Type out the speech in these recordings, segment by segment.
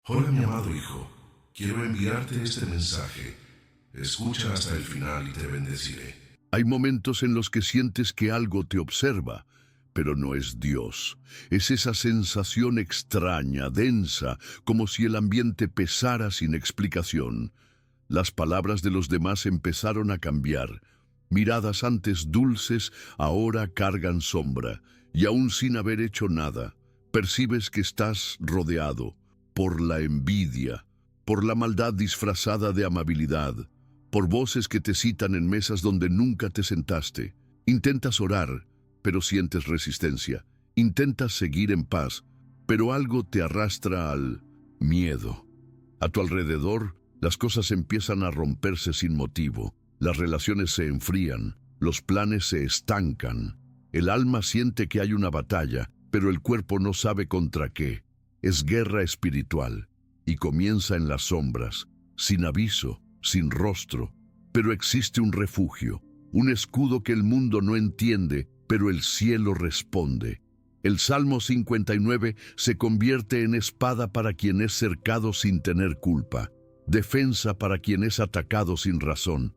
Hola mi amado hijo, quiero enviarte este mensaje. Escucha hasta el final y te bendeciré. Hay momentos en los que sientes que algo te observa, pero no es Dios. Es esa sensación extraña, densa, como si el ambiente pesara sin explicación. Las palabras de los demás empezaron a cambiar. Miradas antes dulces, ahora cargan sombra, y aún sin haber hecho nada, percibes que estás rodeado por la envidia, por la maldad disfrazada de amabilidad, por voces que te citan en mesas donde nunca te sentaste. Intentas orar, pero sientes resistencia. Intentas seguir en paz, pero algo te arrastra al miedo. A tu alrededor, las cosas empiezan a romperse sin motivo. Las relaciones se enfrían, los planes se estancan. El alma siente que hay una batalla, pero el cuerpo no sabe contra qué. Es guerra espiritual, y comienza en las sombras, sin aviso, sin rostro, pero existe un refugio, un escudo que el mundo no entiende, pero el cielo responde. El Salmo 59 se convierte en espada para quien es cercado sin tener culpa, defensa para quien es atacado sin razón.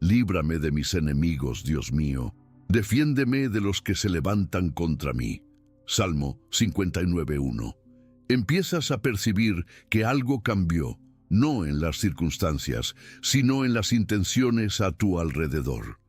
Líbrame de mis enemigos, Dios mío. Defiéndeme de los que se levantan contra mí. Salmo 59:1. Empiezas a percibir que algo cambió, no en las circunstancias, sino en las intenciones a tu alrededor.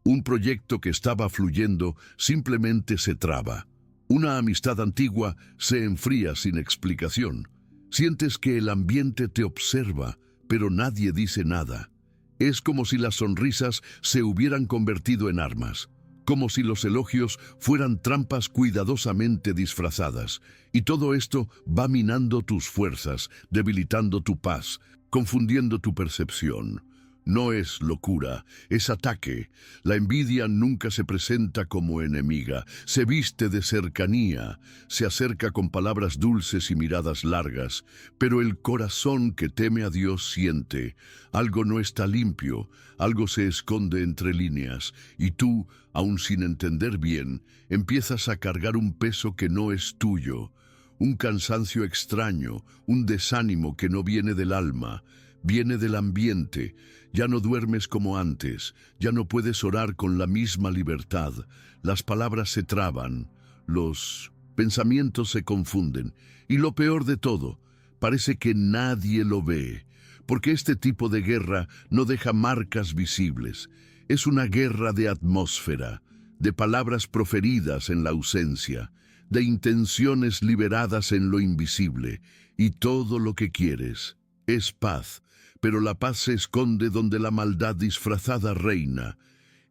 Un proyecto que estaba fluyendo simplemente se traba. Una amistad antigua se enfría sin explicación. Sientes que el ambiente te observa, pero nadie dice nada. Es como si las sonrisas se hubieran convertido en armas, como si los elogios fueran trampas cuidadosamente disfrazadas, y todo esto va minando tus fuerzas, debilitando tu paz, confundiendo tu percepción. No es locura, es ataque. La envidia nunca se presenta como enemiga, se viste de cercanía, se acerca con palabras dulces y miradas largas, pero el corazón que teme a Dios siente, algo no está limpio, algo se esconde entre líneas, y tú, aun sin entender bien, empiezas a cargar un peso que no es tuyo, un cansancio extraño, un desánimo que no viene del alma, viene del ambiente. Ya no duermes como antes, ya no puedes orar con la misma libertad, las palabras se traban, los pensamientos se confunden, y lo peor de todo, parece que nadie lo ve, porque este tipo de guerra no deja marcas visibles. Es una guerra de atmósfera, de palabras proferidas en la ausencia, de intenciones liberadas en lo invisible, y todo lo que quieres es paz, pero la paz se esconde donde la maldad disfrazada reina.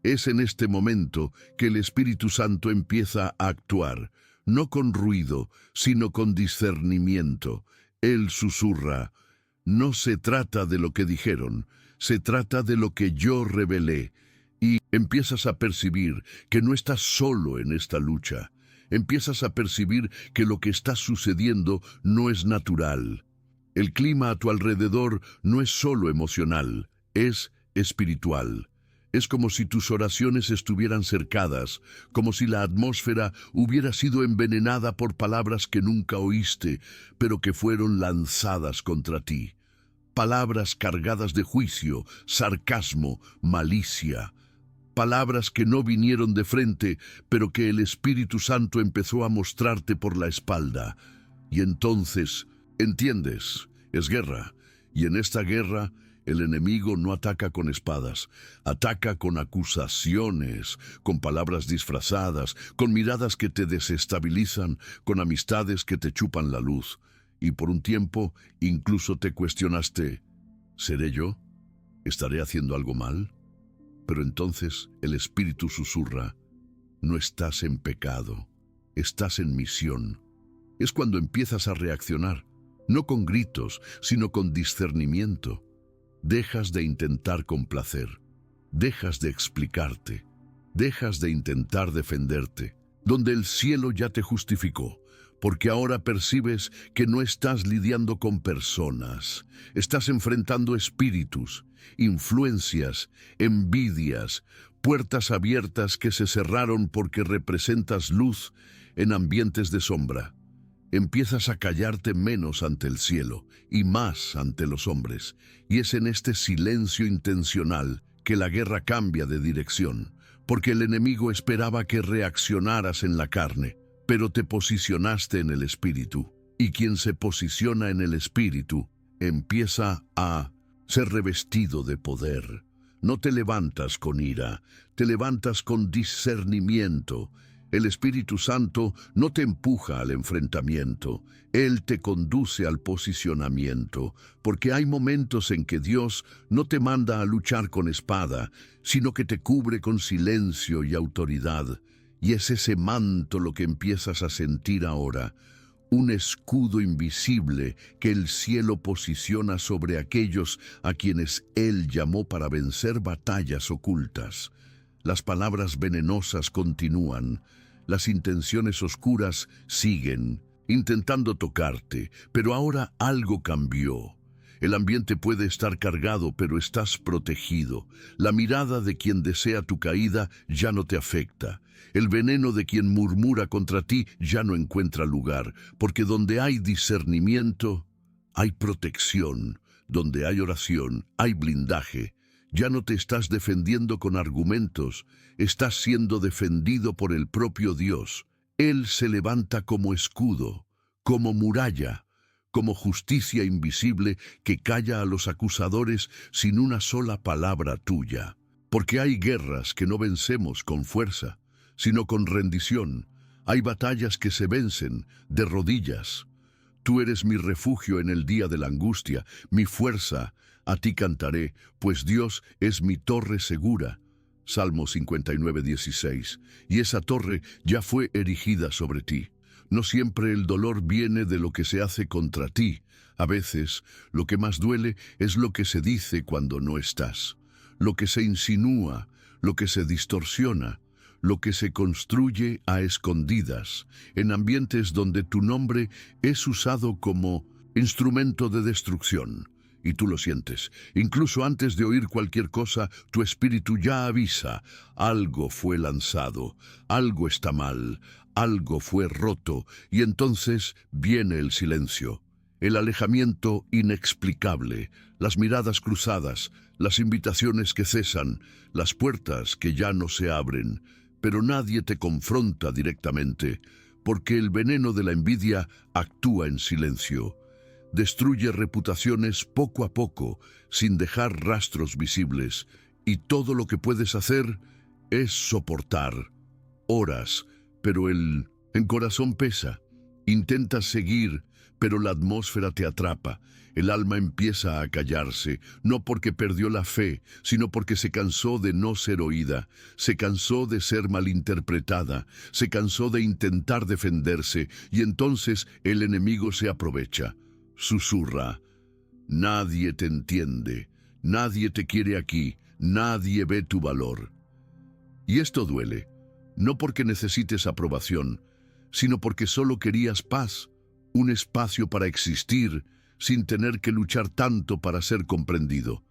Es en este momento que el Espíritu Santo empieza a actuar, no con ruido, sino con discernimiento. Él susurra: no se trata de lo que dijeron, se trata de lo que yo revelé. Y empiezas a percibir que no estás solo en esta lucha. Empiezas a percibir que lo que está sucediendo no es natural. El clima a tu alrededor no es solo emocional, es espiritual. Es como si tus oraciones estuvieran cercadas, como si la atmósfera hubiera sido envenenada por palabras que nunca oíste, pero que fueron lanzadas contra ti. Palabras cargadas de juicio, sarcasmo, malicia. Palabras que no vinieron de frente, pero que el Espíritu Santo empezó a mostrarte por la espalda. Y entonces, entiendes, es guerra, y en esta guerra el enemigo no ataca con espadas, ataca con acusaciones, con palabras disfrazadas, con miradas que te desestabilizan, con amistades que te chupan la luz. Y por un tiempo incluso te cuestionaste: ¿seré yo? ¿Estaré haciendo algo mal? Pero entonces el Espíritu susurra: no estás en pecado, estás en misión. Es cuando empiezas a reaccionar, no con gritos, sino con discernimiento. Dejas de intentar complacer, dejas de explicarte, dejas de intentar defenderte, donde el cielo ya te justificó, porque ahora percibes que no estás lidiando con personas, estás enfrentando espíritus, influencias, envidias, puertas abiertas que se cerraron porque representas luz en ambientes de sombra. Empiezas a callarte menos ante el cielo y más ante los hombres. Y es en este silencio intencional que la guerra cambia de dirección, porque el enemigo esperaba que reaccionaras en la carne, pero te posicionaste en el espíritu. Y quien se posiciona en el espíritu empieza a ser revestido de poder. No te levantas con ira, te levantas con discernimiento. El Espíritu Santo no te empuja al enfrentamiento, Él te conduce al posicionamiento, porque hay momentos en que Dios no te manda a luchar con espada, sino que te cubre con silencio y autoridad. Y es ese manto lo que empiezas a sentir ahora, un escudo invisible que el cielo posiciona sobre aquellos a quienes Él llamó para vencer batallas ocultas. Las palabras venenosas continúan, las intenciones oscuras siguen, intentando tocarte, pero ahora algo cambió. El ambiente puede estar cargado, pero estás protegido. La mirada de quien desea tu caída ya no te afecta. El veneno de quien murmura contra ti ya no encuentra lugar, porque donde hay discernimiento, hay protección. Donde hay oración, hay blindaje. Ya no te estás defendiendo con argumentos, estás siendo defendido por el propio Dios. Él se levanta como escudo, como muralla, como justicia invisible que calla a los acusadores sin una sola palabra tuya. Porque hay guerras que no vencemos con fuerza, sino con rendición. Hay batallas que se vencen de rodillas. Tú eres mi refugio en el día de la angustia, mi fuerza. A ti cantaré, pues Dios es mi torre segura. Salmo 59:16. Y esa torre ya fue erigida sobre ti. No siempre el dolor viene de lo que se hace contra ti. A veces, lo que más duele es lo que se dice cuando no estás. Lo que se insinúa, lo que se distorsiona, lo que se construye a escondidas, en ambientes donde tu nombre es usado como instrumento de destrucción. Y tú lo sientes. Incluso antes de oír cualquier cosa, tu espíritu ya avisa. Algo fue lanzado, algo está mal, algo fue roto, y entonces viene el silencio. El alejamiento inexplicable, las miradas cruzadas, las invitaciones que cesan, las puertas que ya no se abren, pero nadie te confronta directamente, porque el veneno de la envidia actúa en silencio. Destruye reputaciones poco a poco, sin dejar rastros visibles, y todo lo que puedes hacer es soportar. Oras, pero el corazón pesa. Intentas seguir, pero la atmósfera te atrapa. El alma empieza a callarse, no porque perdió la fe, sino porque se cansó de no ser oída, se cansó de ser malinterpretada, se cansó de intentar defenderse, y entonces el enemigo se aprovecha. Susurra: nadie te entiende, nadie te quiere aquí, nadie ve tu valor. Y esto duele, no porque necesites aprobación, sino porque solo querías paz, un espacio para existir sin tener que luchar tanto para ser comprendido.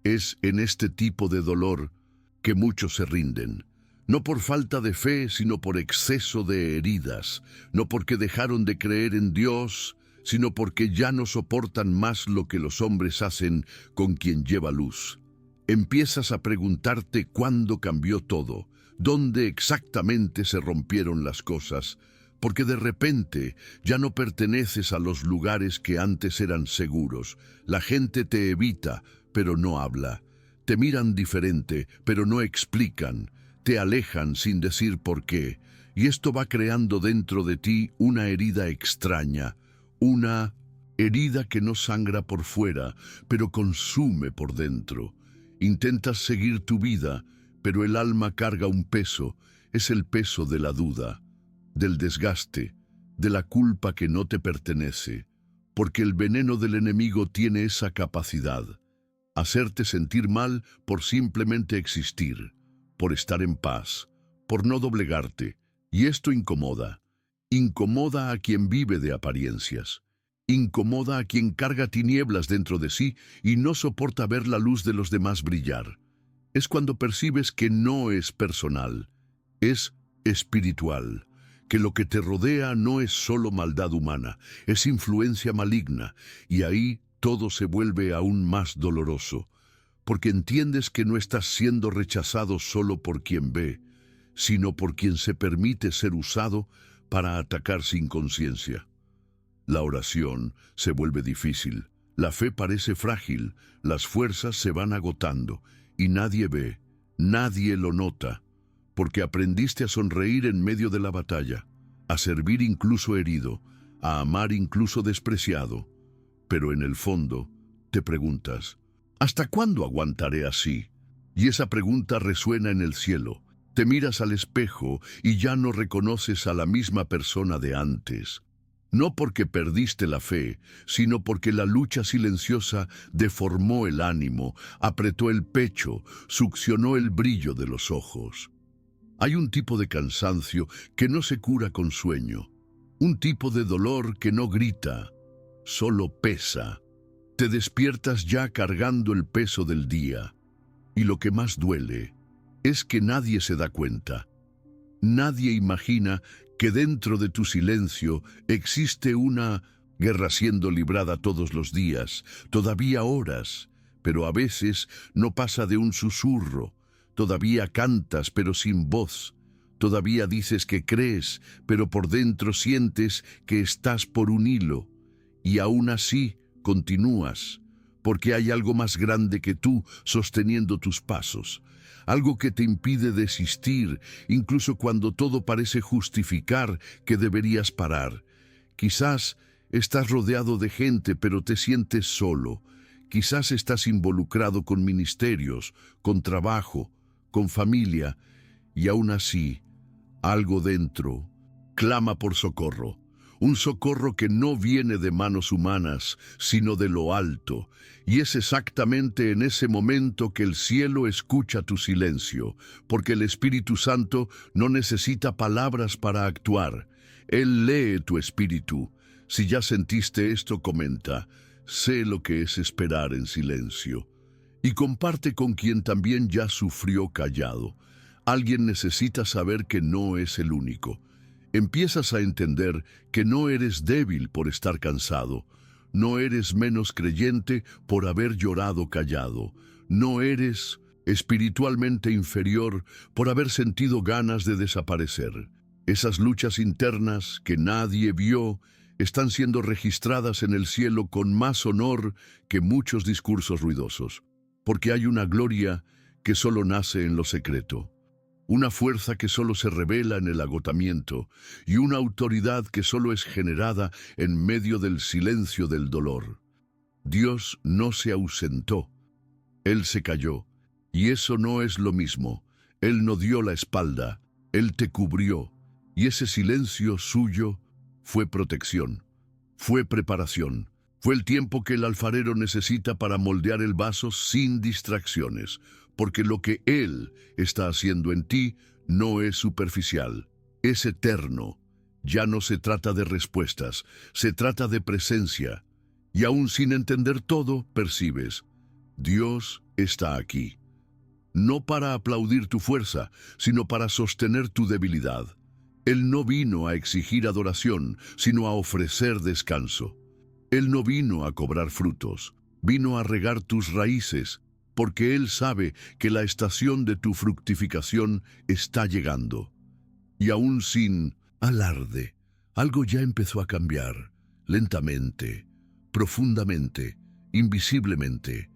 Es en este tipo de dolor que muchos se rinden, no por falta de fe, sino por exceso de heridas, no porque dejaron de creer en Dios, sino porque ya no soportan más lo que los hombres hacen con quien lleva luz. Empiezas a preguntarte cuándo cambió todo, dónde exactamente se rompieron las cosas, porque de repente ya no perteneces a los lugares que antes eran seguros. La gente te evita, pero no habla. Te miran diferente, pero no explican. Te alejan sin decir por qué. Y esto va creando dentro de ti una herida extraña, una herida que no sangra por fuera, pero consume por dentro. Intentas seguir tu vida, pero el alma carga un peso. Es el peso de la duda, del desgaste, de la culpa que no te pertenece, porque el veneno del enemigo tiene esa capacidad: hacerte sentir mal por simplemente existir, por estar en paz, por no doblegarte. Y esto incomoda. Incomoda a quien vive de apariencias. Incomoda a quien carga tinieblas dentro de sí y no soporta ver la luz de los demás brillar. Es cuando percibes que no es personal, es espiritual, que lo que te rodea no es solo maldad humana, es influencia maligna, y ahí todo se vuelve aún más doloroso, porque entiendes que no estás siendo rechazado solo por quien ve, sino por quien se permite ser usado para atacar sin conciencia. La oración se vuelve difícil, la fe parece frágil, las fuerzas se van agotando, y nadie ve, nadie lo nota, porque aprendiste a sonreír en medio de la batalla, a servir incluso herido, a amar incluso despreciado. Pero en el fondo te preguntas, ¿hasta cuándo aguantaré así? Y esa pregunta resuena en el cielo. Te miras al espejo y ya no reconoces a la misma persona de antes. No porque perdiste la fe, sino porque la lucha silenciosa deformó el ánimo, apretó el pecho, succionó el brillo de los ojos. Hay un tipo de cansancio que no se cura con sueño, un tipo de dolor que no grita, solo pesa. Te despiertas ya cargando el peso del día, y lo que más duele es que nadie se da cuenta. Nadie imagina que dentro de tu silencio existe una guerra siendo librada todos los días, todavía horas, pero a veces no pasa de un susurro. Todavía cantas, pero sin voz. Todavía dices que crees, pero por dentro sientes que estás por un hilo. Y aún así continúas, porque hay algo más grande que tú sosteniendo tus pasos. Algo que te impide desistir, incluso cuando todo parece justificar que deberías parar. Quizás estás rodeado de gente, pero te sientes solo. Quizás estás involucrado con ministerios, con trabajo, con familia, y aún así, algo dentro clama por socorro. Un socorro que no viene de manos humanas, sino de lo alto. Y es exactamente en ese momento que el cielo escucha tu silencio, porque el Espíritu Santo no necesita palabras para actuar. Él lee tu espíritu. Si ya sentiste esto, comenta, sé lo que es esperar en silencio. Y comparte con quien también ya sufrió callado. Alguien necesita saber que no es el único. Empiezas a entender que no eres débil por estar cansado, no eres menos creyente por haber llorado callado, no eres espiritualmente inferior por haber sentido ganas de desaparecer. Esas luchas internas que nadie vio están siendo registradas en el cielo con más honor que muchos discursos ruidosos, porque hay una gloria que solo nace en lo secreto. Una fuerza que solo se revela en el agotamiento y una autoridad que solo es generada en medio del silencio del dolor. Dios no se ausentó, Él se calló, y eso no es lo mismo. Él no dio la espalda, Él te cubrió, y ese silencio suyo fue protección, fue preparación, fue el tiempo que el alfarero necesita para moldear el vaso sin distracciones, porque lo que Él está haciendo en ti no es superficial, es eterno. Ya no se trata de respuestas, se trata de presencia. Y aún sin entender todo, percibes, Dios está aquí. No para aplaudir tu fuerza, sino para sostener tu debilidad. Él no vino a exigir adoración, sino a ofrecer descanso. Él no vino a cobrar frutos, vino a regar tus raíces, porque Él sabe que la estación de tu fructificación está llegando. Y aún sin alarde, algo ya empezó a cambiar, lentamente, profundamente, invisiblemente.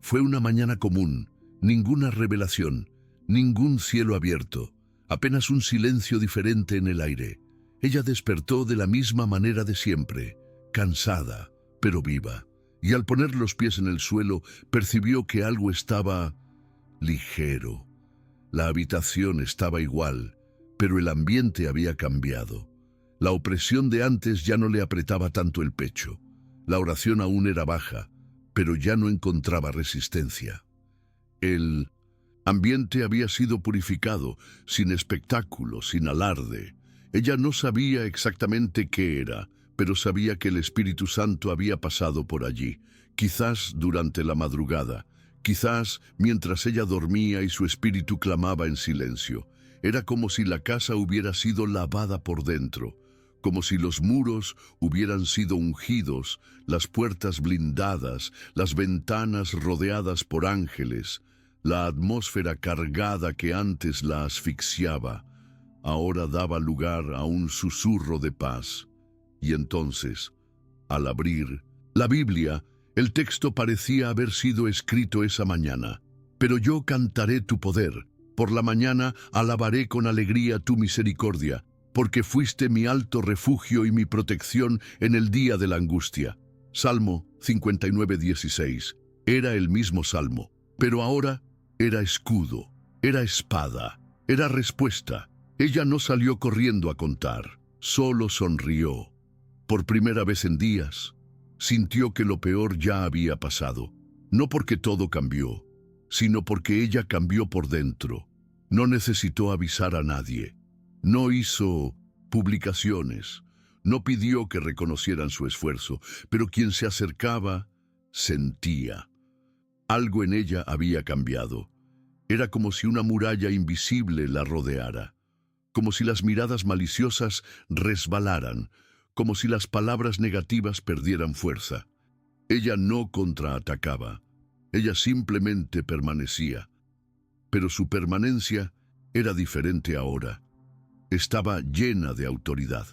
Fue una mañana común, ninguna revelación, ningún cielo abierto, apenas un silencio diferente en el aire. Ella despertó de la misma manera de siempre, cansada, pero viva. Y al poner los pies en el suelo, percibió que algo estaba ligero. La habitación estaba igual, pero el ambiente había cambiado. La opresión de antes ya no le apretaba tanto el pecho. La oración aún era baja, pero ya no encontraba resistencia. El ambiente había sido purificado, sin espectáculo, sin alarde. Ella no sabía exactamente qué era, pero sabía que el Espíritu Santo había pasado por allí, quizás durante la madrugada, quizás mientras ella dormía y su espíritu clamaba en silencio. Era como si la casa hubiera sido lavada por dentro, como si los muros hubieran sido ungidos, las puertas blindadas, las ventanas rodeadas por ángeles, la atmósfera cargada que antes la asfixiaba, ahora daba lugar a un susurro de paz. Y entonces, al abrir la Biblia, el texto parecía haber sido escrito esa mañana. Pero yo cantaré tu poder. Por la mañana alabaré con alegría tu misericordia, porque fuiste mi alto refugio y mi protección en el día de la angustia. Salmo 59:16. Era el mismo salmo, pero ahora era escudo, era espada, era respuesta. Ella no salió corriendo a contar, solo sonrió. Por primera vez en días, sintió que lo peor ya había pasado, no porque todo cambió, sino porque ella cambió por dentro. No necesitó avisar a nadie. No hizo publicaciones. No pidió que reconocieran su esfuerzo, pero quien se acercaba sentía. Algo en ella había cambiado. Era como si una muralla invisible la rodeara, como si las miradas maliciosas resbalaran, como si las palabras negativas perdieran fuerza. Ella no contraatacaba. Ella simplemente permanecía. Pero su permanencia era diferente ahora. Estaba llena de autoridad.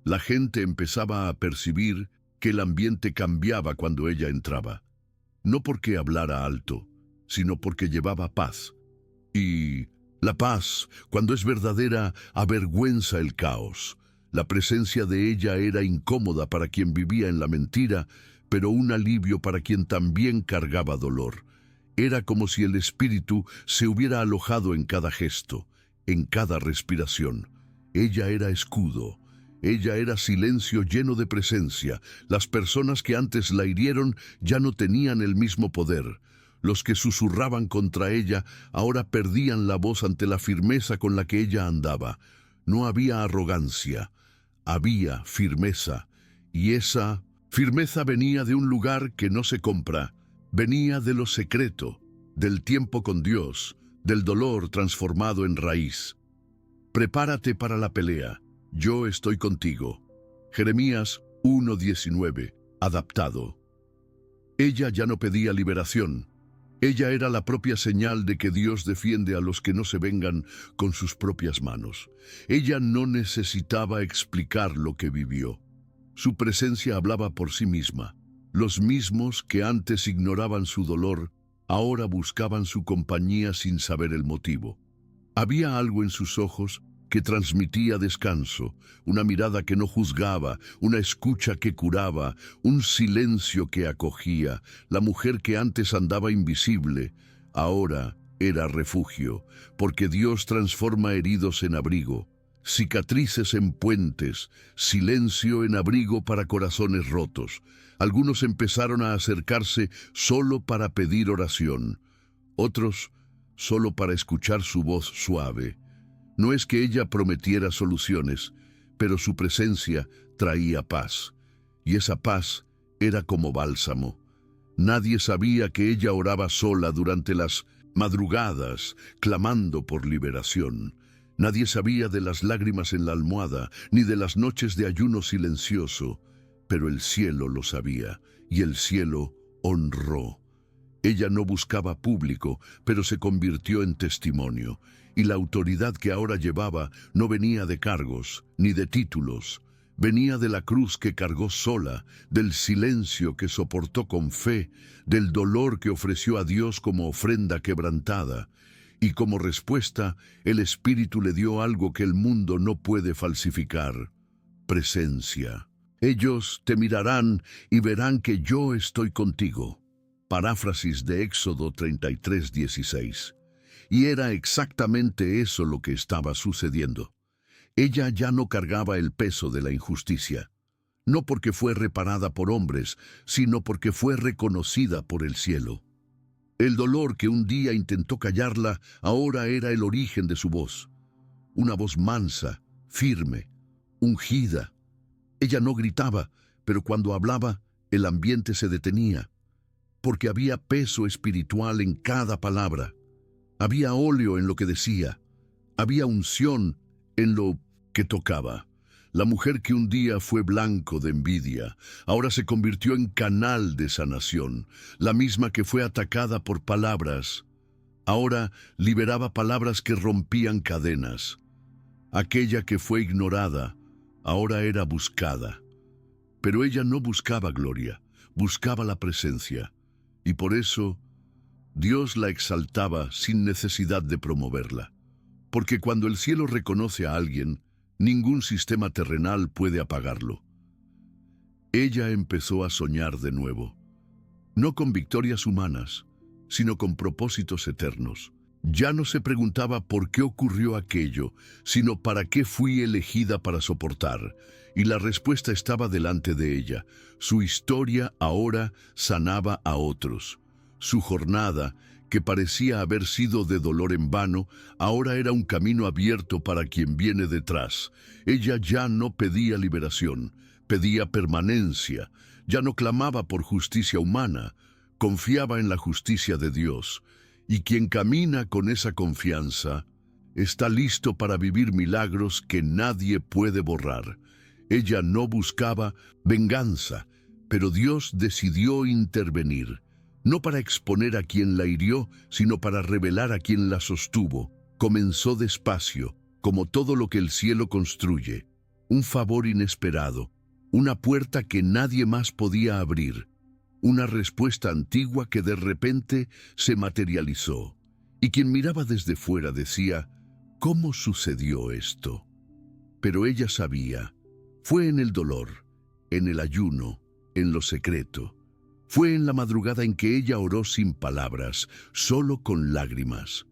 La gente empezaba a percibir que el ambiente cambiaba cuando ella entraba. No porque hablara alto, sino porque llevaba paz. Y la paz, cuando es verdadera, avergüenza el caos. La presencia de ella era incómoda para quien vivía en la mentira, pero un alivio para quien también cargaba dolor. Era como si el espíritu se hubiera alojado en cada gesto, en cada respiración. Ella era escudo. Ella era silencio lleno de presencia. Las personas que antes la hirieron ya no tenían el mismo poder. Los que susurraban contra ella ahora perdían la voz ante la firmeza con la que ella andaba. No había arrogancia, había firmeza. Y esa firmeza venía de un lugar que no se compra. Venía de lo secreto, del tiempo con Dios, del dolor transformado en raíz. Prepárate para la pelea. Yo estoy contigo. Jeremías 1:19, adaptado. Ella ya no pedía liberación. Ella era la propia señal de que Dios defiende a los que no se vengan con sus propias manos. Ella no necesitaba explicar lo que vivió. Su presencia hablaba por sí misma. Los mismos que antes ignoraban su dolor, ahora buscaban su compañía sin saber el motivo. Había algo en sus ojos que transmitía descanso, una mirada que no juzgaba, una escucha que curaba, un silencio que acogía. La mujer que antes andaba invisible, ahora era refugio, porque Dios transforma heridos en abrigo, cicatrices en puentes, silencio en abrigo para corazones rotos. Algunos empezaron a acercarse solo para pedir oración, otros solo para escuchar su voz suave. No es que ella prometiera soluciones, pero su presencia traía paz, y esa paz era como bálsamo. Nadie sabía que ella oraba sola durante las madrugadas, clamando por liberación. Nadie sabía de las lágrimas en la almohada, ni de las noches de ayuno silencioso, pero el cielo lo sabía, y el cielo honró. Ella no buscaba público, pero se convirtió en testimonio, y la autoridad que ahora llevaba no venía de cargos, ni de títulos. Venía de la cruz que cargó sola, del silencio que soportó con fe, del dolor que ofreció a Dios como ofrenda quebrantada. Y como respuesta, el Espíritu le dio algo que el mundo no puede falsificar: presencia. Ellos te mirarán y verán que yo estoy contigo. Paráfrasis de Éxodo 33:16. Y era exactamente eso lo que estaba sucediendo. Ella ya no cargaba el peso de la injusticia, no porque fue reparada por hombres, sino porque fue reconocida por el cielo. El dolor que un día intentó callarla ahora era el origen de su voz. Una voz mansa, firme, ungida. Ella no gritaba, pero cuando hablaba, el ambiente se detenía, porque había peso espiritual en cada palabra. Había óleo en lo que decía, Había unción en lo que tocaba. La mujer que un día fue blanco de envidia, ahora se convirtió en canal de sanación. La misma que fue atacada por palabras, ahora liberaba palabras que rompían cadenas. Aquella que fue ignorada, ahora era buscada. Pero ella no buscaba gloria, buscaba la presencia. Y por eso, Dios la exaltaba sin necesidad de promoverla. Porque cuando el cielo reconoce a alguien, ningún sistema terrenal puede apagarlo. Ella empezó a soñar de nuevo, no con victorias humanas, sino con propósitos eternos. Ya no se preguntaba por qué ocurrió aquello, sino para qué fui elegida para soportar. Y la respuesta estaba delante de ella. Su historia ahora sanaba a otros. Su jornada, que parecía haber sido de dolor en vano, ahora era un camino abierto para quien viene detrás. Ella ya no pedía liberación, pedía permanencia. Ya no clamaba por justicia humana, confiaba en la justicia de Dios. Y quien camina con esa confianza está listo para vivir milagros que nadie puede borrar. Ella no buscaba venganza, pero Dios decidió intervenir, no para exponer a quien la hirió, sino para revelar a quien la sostuvo. Comenzó despacio, como todo lo que el cielo construye, un favor inesperado, una puerta que nadie más podía abrir. Una respuesta antigua que de repente se materializó. Y quien miraba desde fuera decía, ¿cómo sucedió esto? Pero ella sabía, fue en el dolor, en el ayuno, en lo secreto. Fue en la madrugada en que ella oró sin palabras, solo con lágrimas.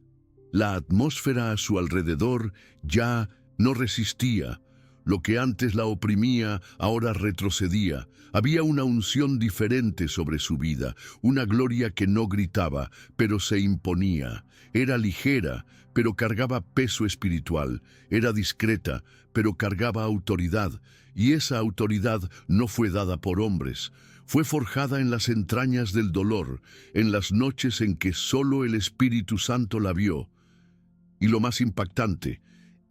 La atmósfera a su alrededor ya no resistía. Lo que antes la oprimía, ahora retrocedía. Había una unción diferente sobre su vida, una gloria que no gritaba, pero se imponía. Era ligera, pero cargaba peso espiritual. Era discreta, pero cargaba autoridad. Y esa autoridad no fue dada por hombres. Fue forjada en las entrañas del dolor, en las noches en que solo el Espíritu Santo la vio. Y lo más impactante,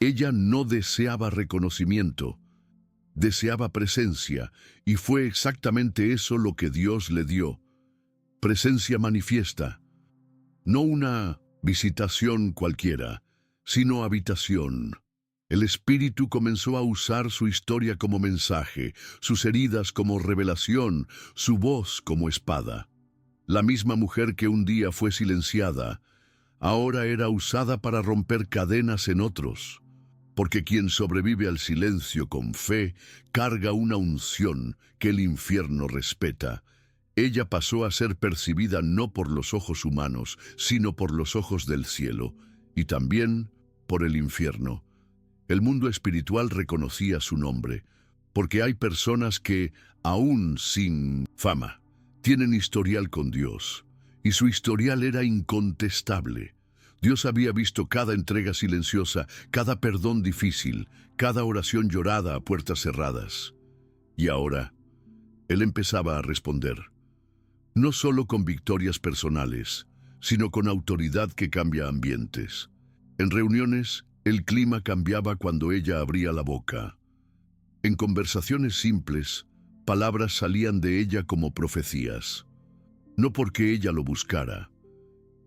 ella no deseaba reconocimiento, deseaba presencia, y fue exactamente eso lo que Dios le dio. Presencia manifiesta, no una visitación cualquiera, sino habitación. El Espíritu comenzó a usar su historia como mensaje, sus heridas como revelación, su voz como espada. La misma mujer que un día fue silenciada, ahora era usada para romper cadenas en otros. Porque quien sobrevive al silencio con fe, carga una unción que el infierno respeta. Ella pasó a ser percibida no por los ojos humanos, sino por los ojos del cielo, y también por el infierno. El mundo espiritual reconocía su nombre, porque hay personas que, aún sin fama, tienen historial con Dios, y su historial era incontestable. Dios había visto cada entrega silenciosa, cada perdón difícil, cada oración llorada a puertas cerradas. Y ahora, Él empezaba a responder, no solo con victorias personales, sino con autoridad que cambia ambientes. En reuniones, el clima cambiaba cuando ella abría la boca. En conversaciones simples, palabras salían de ella como profecías. No porque ella lo buscara,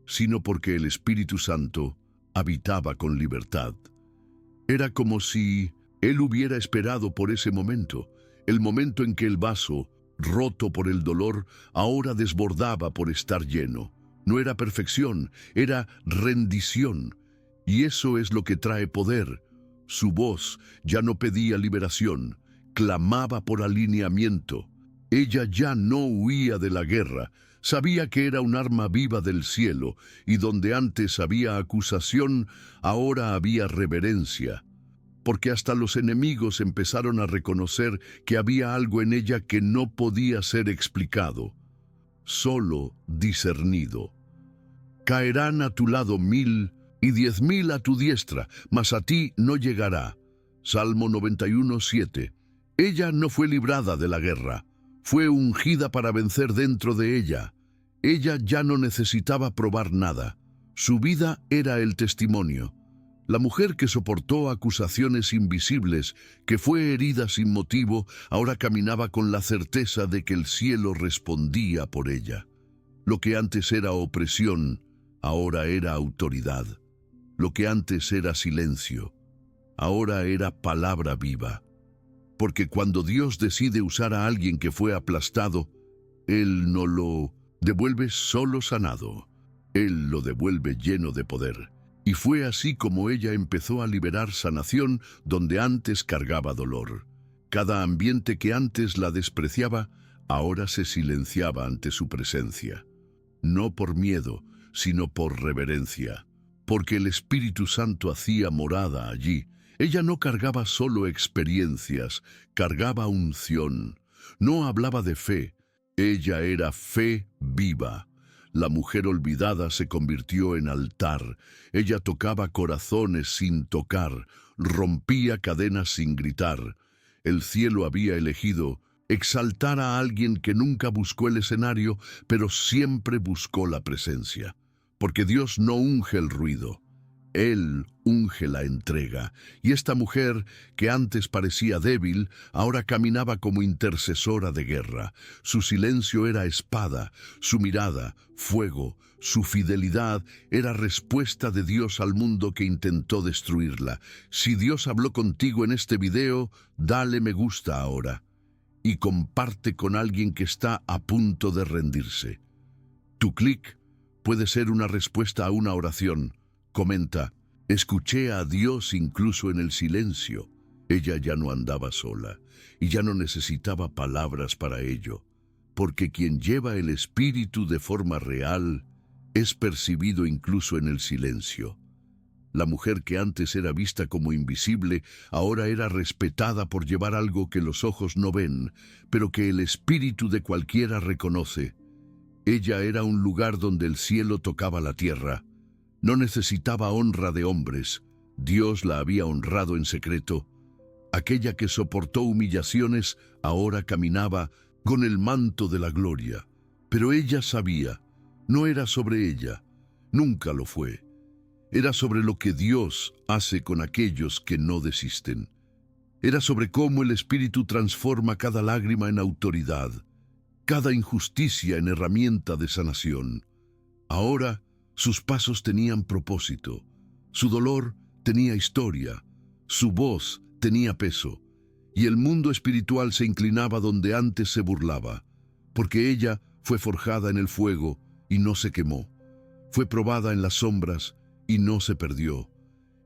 sino porque el Espíritu Santo habitaba con libertad. Era como si Él hubiera esperado por ese momento, el momento en que el vaso, roto por el dolor, ahora desbordaba por estar lleno. No era perfección, era rendición. Y eso es lo que trae poder. Su voz ya no pedía liberación, clamaba por alineamiento. Ella ya no huía de la guerra, sabía que era un arma viva del cielo, y donde antes había acusación, ahora había reverencia. Porque hasta los enemigos empezaron a reconocer que había algo en ella que no podía ser explicado, solo discernido. Caerán a tu lado 1000 y 10.000 a tu diestra, mas a ti no llegará. Salmo 91:7. Ella no fue librada de la guerra, fue ungida para vencer dentro de ella. Ella ya no necesitaba probar nada. Su vida era el testimonio. La mujer que soportó acusaciones invisibles, que fue herida sin motivo, ahora caminaba con la certeza de que el cielo respondía por ella. Lo que antes era opresión, ahora era autoridad. Lo que antes era silencio, ahora era palabra viva. Porque cuando Dios decide usar a alguien que fue aplastado, Él no lo devuelve solo sanado, Él lo devuelve lleno de poder. Y fue así como ella empezó a liberar sanación donde antes cargaba dolor. Cada ambiente que antes la despreciaba, ahora se silenciaba ante su presencia. No por miedo, sino por reverencia. Porque el Espíritu Santo hacía morada allí. Ella no cargaba solo experiencias, cargaba unción. No hablaba de fe, ella era fe viva. La mujer olvidada se convirtió en altar. Ella tocaba corazones sin tocar, rompía cadenas sin gritar. El cielo había elegido exaltar a alguien que nunca buscó el escenario, pero siempre buscó la presencia. Porque Dios no unge el ruido, Él unge la entrega. Y esta mujer, que antes parecía débil, ahora caminaba como intercesora de guerra. Su silencio era espada, su mirada, fuego, su fidelidad era respuesta de Dios al mundo que intentó destruirla. Si Dios habló contigo en este video, dale me gusta ahora y comparte con alguien que está a punto de rendirse. Tu clic puede ser una respuesta a una oración. Comenta: escuché a Dios incluso en el silencio. Ella ya no andaba sola y ya no necesitaba palabras para ello, porque quien lleva el Espíritu de forma real es percibido incluso en el silencio. La mujer que antes era vista como invisible, ahora era respetada por llevar algo que los ojos no ven, pero que el espíritu de cualquiera reconoce. Ella era un lugar donde el cielo tocaba la tierra. No necesitaba honra de hombres. Dios la había honrado en secreto. Aquella que soportó humillaciones ahora caminaba con el manto de la gloria. Pero ella sabía, no era sobre ella, nunca lo fue. Era sobre lo que Dios hace con aquellos que no desisten. Era sobre cómo el Espíritu transforma cada lágrima en autoridad, cada injusticia en herramienta de sanación. Ahora sus pasos tenían propósito, su dolor tenía historia, su voz tenía peso, y el mundo espiritual se inclinaba donde antes se burlaba, porque ella fue forjada en el fuego y no se quemó, fue probada en las sombras y no se perdió.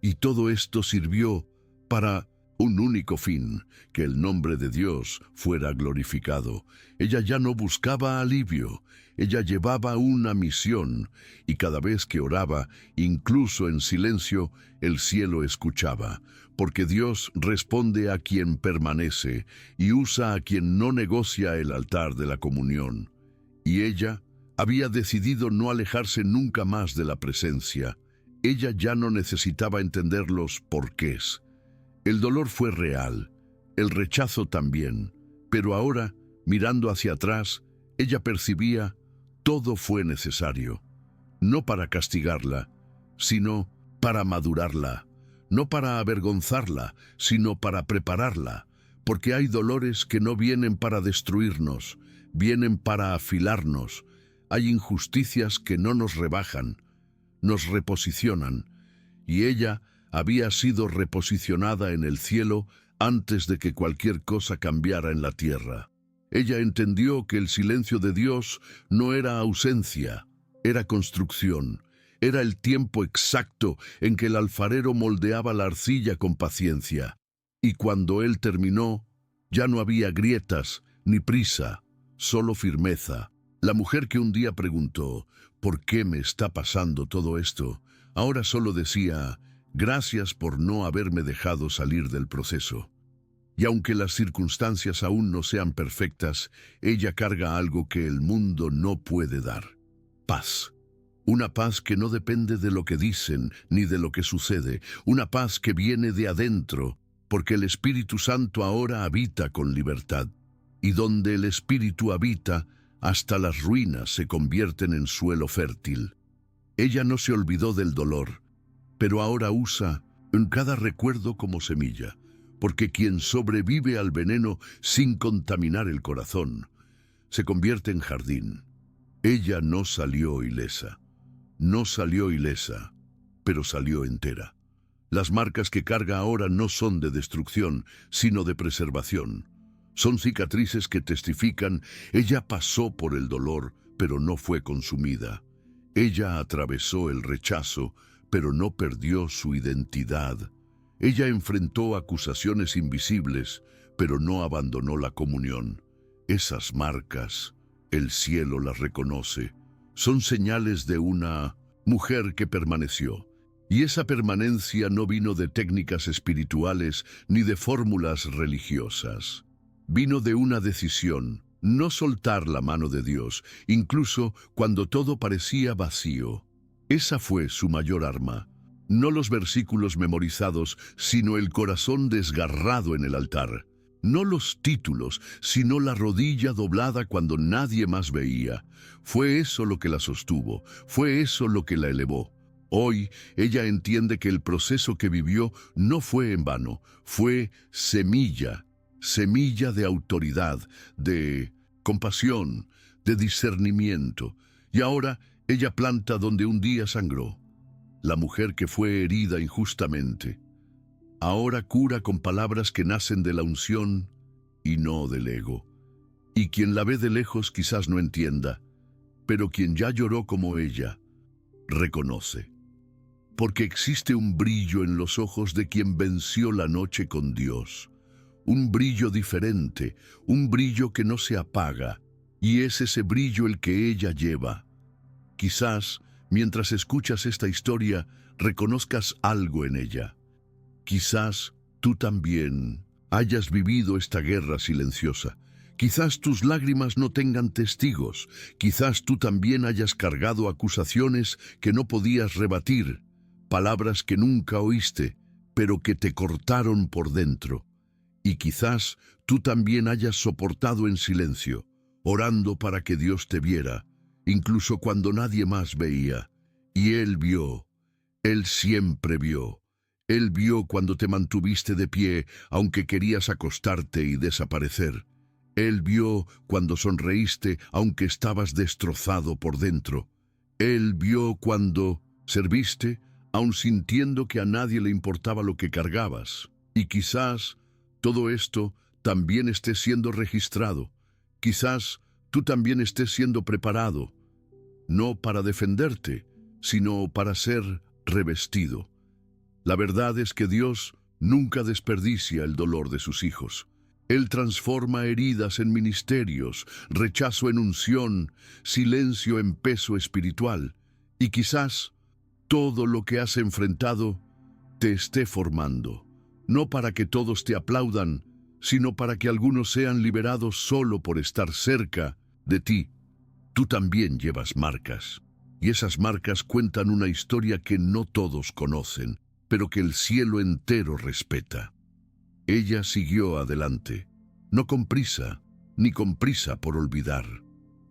Y todo esto sirvió para un único fin, que el nombre de Dios fuera glorificado. Ella ya no buscaba alivio, ella llevaba una misión, y cada vez que oraba, incluso en silencio, el cielo escuchaba, porque Dios responde a quien permanece y usa a quien no negocia el altar de la comunión. Y ella había decidido no alejarse nunca más de la presencia. Ella ya no necesitaba entender los porqués. El dolor fue real, el rechazo también, pero ahora, mirando hacia atrás, ella percibía todo fue necesario, no para castigarla, sino para madurarla, no para avergonzarla, sino para prepararla, porque hay dolores que no vienen para destruirnos, vienen para afilarnos. Hay injusticias que no nos rebajan, nos reposicionan, y ella había sido reposicionada en el cielo antes de que cualquier cosa cambiara en la tierra. Ella entendió que el silencio de Dios no era ausencia, era construcción, era el tiempo exacto en que el alfarero moldeaba la arcilla con paciencia, y cuando él terminó, ya no había grietas ni prisa, solo firmeza. La mujer que un día preguntó: ¿por qué me está pasando todo esto?, ahora solo decía: gracias por no haberme dejado salir del proceso. Y aunque las circunstancias aún no sean perfectas, ella carga algo que el mundo no puede dar: paz. Una paz que no depende de lo que dicen ni de lo que sucede, una paz que viene de adentro, porque el Espíritu Santo ahora habita con libertad. Y donde el Espíritu habita, hasta las ruinas se convierten en suelo fértil. Ella no se olvidó del dolor, pero ahora usa en cada recuerdo como semilla, porque quien sobrevive al veneno sin contaminar el corazón, se convierte en jardín. Ella no salió ilesa, pero salió entera. Las marcas que carga ahora no son de destrucción, sino de preservación. Son cicatrices que testifican, ella pasó por el dolor, pero no fue consumida. Ella atravesó el rechazo, pero no perdió su identidad. Ella enfrentó acusaciones invisibles, pero no abandonó la comunión. Esas marcas, el cielo las reconoce. Son señales de una mujer que permaneció. Y esa permanencia no vino de técnicas espirituales ni de fórmulas religiosas. Vino de una decisión, no soltar la mano de Dios, incluso cuando todo parecía vacío. Esa fue su mayor arma. No los versículos memorizados, sino el corazón desgarrado en el altar. No los títulos, sino la rodilla doblada cuando nadie más veía. Fue eso lo que la sostuvo, fue eso lo que la elevó. Hoy ella entiende que el proceso que vivió no fue en vano, fue semilla de autoridad, de compasión, de discernimiento. Y ahora ella planta donde un día sangró. La mujer que fue herida injustamente, ahora cura con palabras que nacen de la unción y no del ego. Y quien la ve de lejos quizás no entienda, pero quien ya lloró como ella, reconoce. Porque existe un brillo en los ojos de quien venció la noche con Dios. Un brillo diferente, un brillo que no se apaga, y es ese brillo el que ella lleva. Quizás, mientras escuchas esta historia, reconozcas algo en ella. Quizás tú también hayas vivido esta guerra silenciosa. Quizás tus lágrimas no tengan testigos. Quizás tú también hayas cargado acusaciones que no podías rebatir, palabras que nunca oíste, pero que te cortaron por dentro. Y quizás tú también hayas soportado en silencio, orando para que Dios te viera, incluso cuando nadie más veía. Y Él vio, Él siempre vio. Él vio cuando te mantuviste de pie, aunque querías acostarte y desaparecer. Él vio cuando sonreíste, aunque estabas destrozado por dentro. Él vio cuando serviste, aun sintiendo que a nadie le importaba lo que cargabas. Y quizás todo esto también esté siendo registrado. Quizás tú también estés siendo preparado, no para defenderte, sino para ser revestido. La verdad es que Dios nunca desperdicia el dolor de sus hijos. Él transforma heridas en ministerios, rechazo en unción, silencio en peso espiritual. Y quizás todo lo que has enfrentado te esté formando, no para que todos te aplaudan, sino para que algunos sean liberados solo por estar cerca de ti. Tú también llevas marcas, y esas marcas cuentan una historia que no todos conocen, pero que el cielo entero respeta. Ella siguió adelante, no con prisa, ni con prisa por olvidar.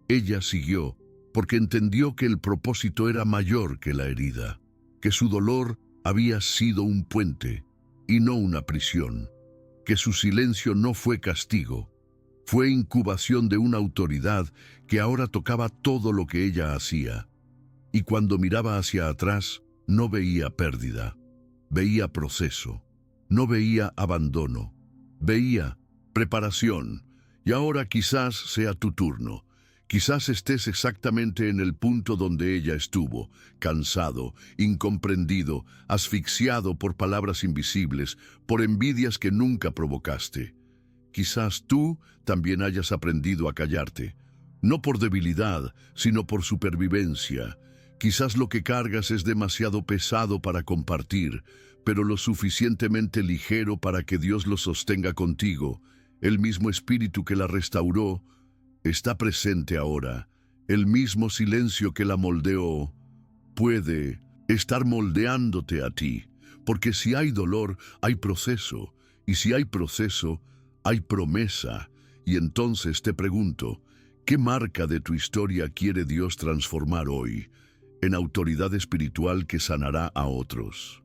Ella siguió porque entendió que el propósito era mayor que la herida, que su dolor había sido un puente y no una prisión, que su silencio no fue castigo, fue incubación de una autoridad que ahora tocaba todo lo que ella hacía. Y cuando miraba hacia atrás, no veía pérdida, veía proceso, no veía abandono, veía preparación. Y ahora quizás sea tu turno. Quizás estés exactamente en el punto donde ella estuvo, cansado, incomprendido, asfixiado por palabras invisibles, por envidias que nunca provocaste. Quizás tú también hayas aprendido a callarte, no por debilidad, sino por supervivencia. Quizás lo que cargas es demasiado pesado para compartir, pero lo suficientemente ligero para que Dios lo sostenga contigo. El mismo espíritu que la restauró está presente ahora. El mismo silencio que la moldeó puede estar moldeándote a ti, porque si hay dolor, hay proceso, y si hay proceso, hay promesa. Y entonces te pregunto, ¿qué marca de tu historia quiere Dios transformar hoy en autoridad espiritual que sanará a otros?